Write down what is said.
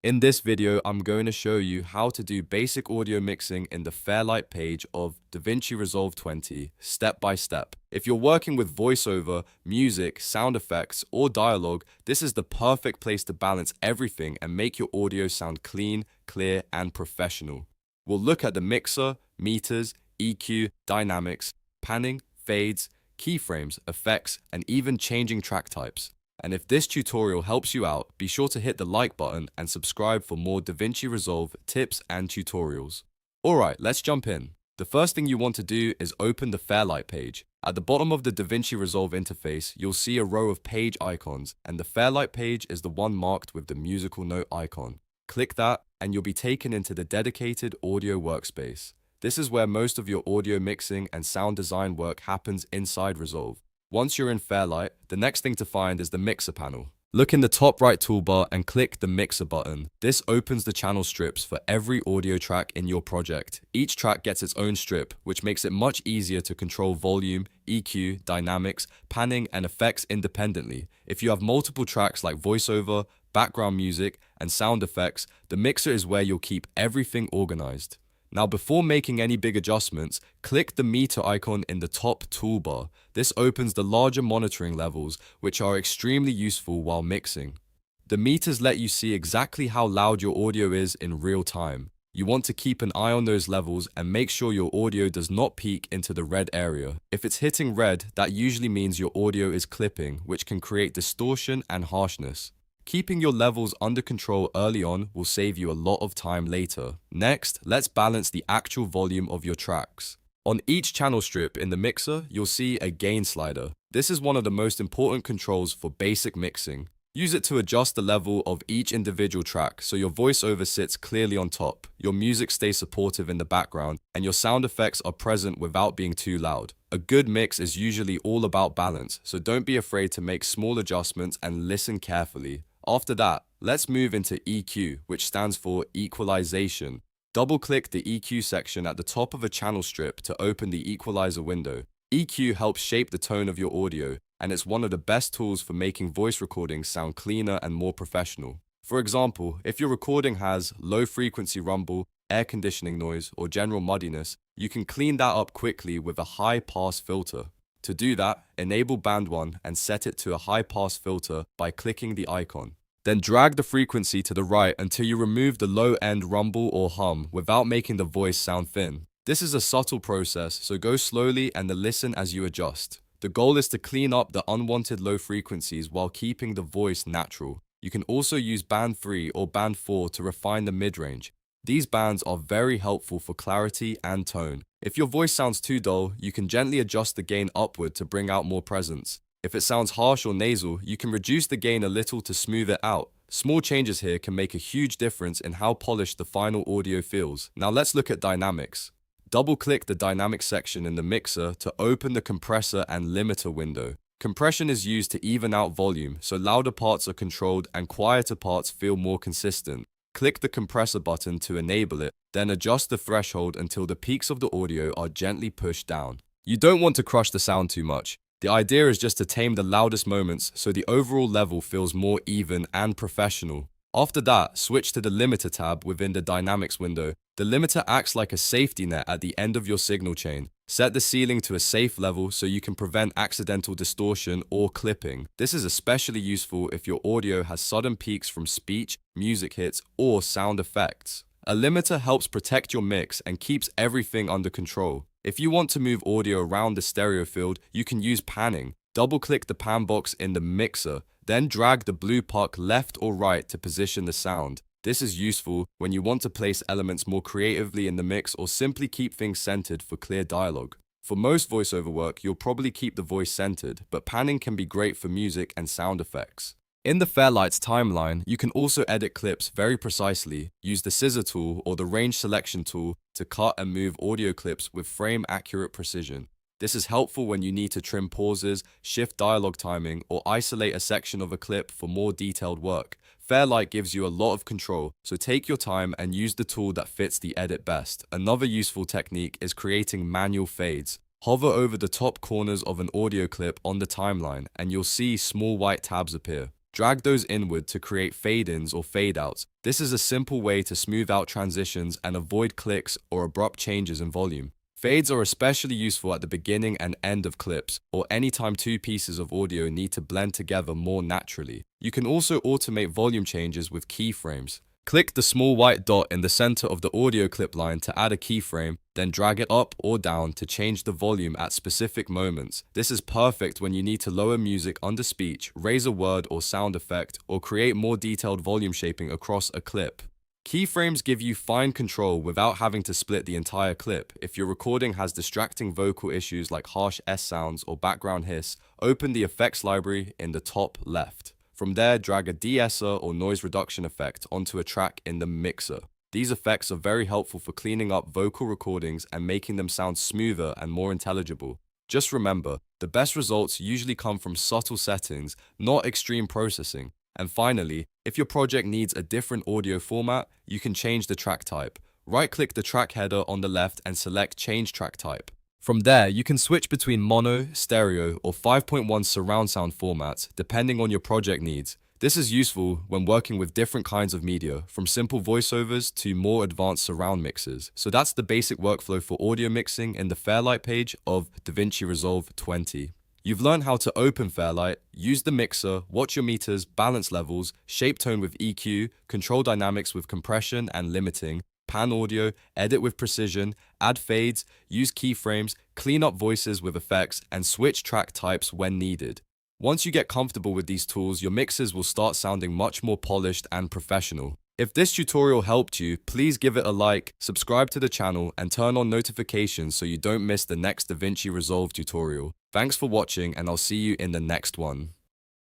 In this video, I'm going to show you how to do basic audio mixing in the Fairlight page of DaVinci Resolve 20, step by step. If you're working with voiceover, music, sound effects, or dialogue, this is the perfect place to balance everything and make your audio sound clean, clear, and professional. We'll look at the mixer, meters, EQ, dynamics, panning, fades, keyframes, effects, and even changing track types. And if this tutorial helps you out, be sure to hit the like button and subscribe for more DaVinci Resolve tips and tutorials. Alright, let's jump in. The first thing you want to do is open the Fairlight page. At the bottom of the DaVinci Resolve interface, you'll see a row of page icons, and the Fairlight page is the one marked with the musical note icon. Click that, and you'll be taken into the dedicated audio workspace. This is where most of your audio mixing and sound design work happens inside Resolve. Once you're in Fairlight, the next thing to find is the mixer panel. Look in the top right toolbar and click the mixer button. This opens the channel strips for every audio track in your project. Each track gets its own strip, which makes it much easier to control volume, EQ, dynamics, panning, and effects independently. If you have multiple tracks like voiceover, background music, and sound effects, the mixer is where you'll keep everything organized. Now, before making any big adjustments, click the meter icon in the top toolbar. This opens the larger monitoring levels, which are extremely useful while mixing. The meters let you see exactly how loud your audio is in real time. You want to keep an eye on those levels and make sure your audio does not peak into the red area. If it's hitting red, that usually means your audio is clipping, which can create distortion and harshness. Keeping your levels under control early on will save you a lot of time later. Next, let's balance the actual volume of your tracks. On each channel strip in the mixer, you'll see a gain slider. This is one of the most important controls for basic mixing. Use it to adjust the level of each individual track so your voiceover sits clearly on top, your music stays supportive in the background, and your sound effects are present without being too loud. A good mix is usually all about balance, so don't be afraid to make small adjustments and listen carefully. After that, let's move into EQ, which stands for equalization. Double-click the EQ section at the top of a channel strip to open the equalizer window. EQ helps shape the tone of your audio, and it's one of the best tools for making voice recordings sound cleaner and more professional. For example, if your recording has low-frequency rumble, air conditioning noise, or general muddiness, you can clean that up quickly with a high-pass filter. To do that, enable Band 1 and set it to a high-pass filter by clicking the icon. Then drag the frequency to the right until you remove the low-end rumble or hum without making the voice sound thin. This is a subtle process, so go slowly and listen as you adjust. The goal is to clean up the unwanted low frequencies while keeping the voice natural. You can also use Band 3 or Band 4 to refine the mid-range. These bands are very helpful for clarity and tone. If your voice sounds too dull, you can gently adjust the gain upward to bring out more presence. If it sounds harsh or nasal, you can reduce the gain a little to smooth it out. Small changes here can make a huge difference in how polished the final audio feels. Now let's look at dynamics. Double-click the dynamics section in the mixer to open the compressor and limiter window. Compression is used to even out volume, so louder parts are controlled and quieter parts feel more consistent. Click the compressor button to enable it, then adjust the threshold until the peaks of the audio are gently pushed down. You don't want to crush the sound too much. The idea is just to tame the loudest moments so the overall level feels more even and professional. After that, switch to the limiter tab within the dynamics window. The limiter acts like a safety net at the end of your signal chain. Set the ceiling to a safe level so you can prevent accidental distortion or clipping. This is especially useful if your audio has sudden peaks from speech, music hits, or sound effects. A limiter helps protect your mix and keeps everything under control. If you want to move audio around the stereo field, you can use panning. Double-click the pan box in the mixer, then drag the blue puck left or right to position the sound. This is useful when you want to place elements more creatively in the mix or simply keep things centered for clear dialogue. For most voiceover work, you'll probably keep the voice centered, but panning can be great for music and sound effects. In the Fairlight's timeline, you can also edit clips very precisely. Use the scissor tool or the range selection tool to cut and move audio clips with frame-accurate precision. This is helpful when you need to trim pauses, shift dialogue timing, or isolate a section of a clip for more detailed work. Fairlight gives you a lot of control, so take your time and use the tool that fits the edit best. Another useful technique is creating manual fades. Hover over the top corners of an audio clip on the timeline, and you'll see small white tabs appear. Drag those inward to create fade-ins or fade-outs. This is a simple way to smooth out transitions and avoid clicks or abrupt changes in volume. Fades are especially useful at the beginning and end of clips, or anytime two pieces of audio need to blend together more naturally. You can also automate volume changes with keyframes. Click the small white dot in the center of the audio clip line to add a keyframe, then drag it up or down to change the volume at specific moments. This is perfect when you need to lower music under speech, raise a word or sound effect, or create more detailed volume shaping across a clip. Keyframes give you fine control without having to split the entire clip. If your recording has distracting vocal issues like harsh S sounds or background hiss, open the effects library in the top left. From there, drag a De-Esser or noise reduction effect onto a track in the mixer. These effects are very helpful for cleaning up vocal recordings and making them sound smoother and more intelligible. Just remember, the best results usually come from subtle settings, not extreme processing. And finally, if your project needs a different audio format, you can change the track type. Right-click the track header on the left and select Change Track Type. From there, you can switch between mono, stereo, or 5.1 surround sound formats, depending on your project needs. This is useful when working with different kinds of media, from simple voiceovers to more advanced surround mixes. So that's the basic workflow for audio mixing in the Fairlight page of DaVinci Resolve 20. You've learned how to open Fairlight, use the mixer, watch your meters, balance levels, shape tone with EQ, control dynamics with compression and limiting, pan audio, edit with precision, add fades, use keyframes, clean up voices with effects, and switch track types when needed. Once you get comfortable with these tools, your mixes will start sounding much more polished and professional. If this tutorial helped you, please give it a like, subscribe to the channel, and turn on notifications so you don't miss the next DaVinci Resolve tutorial. Thanks for watching, and I'll see you in the next one.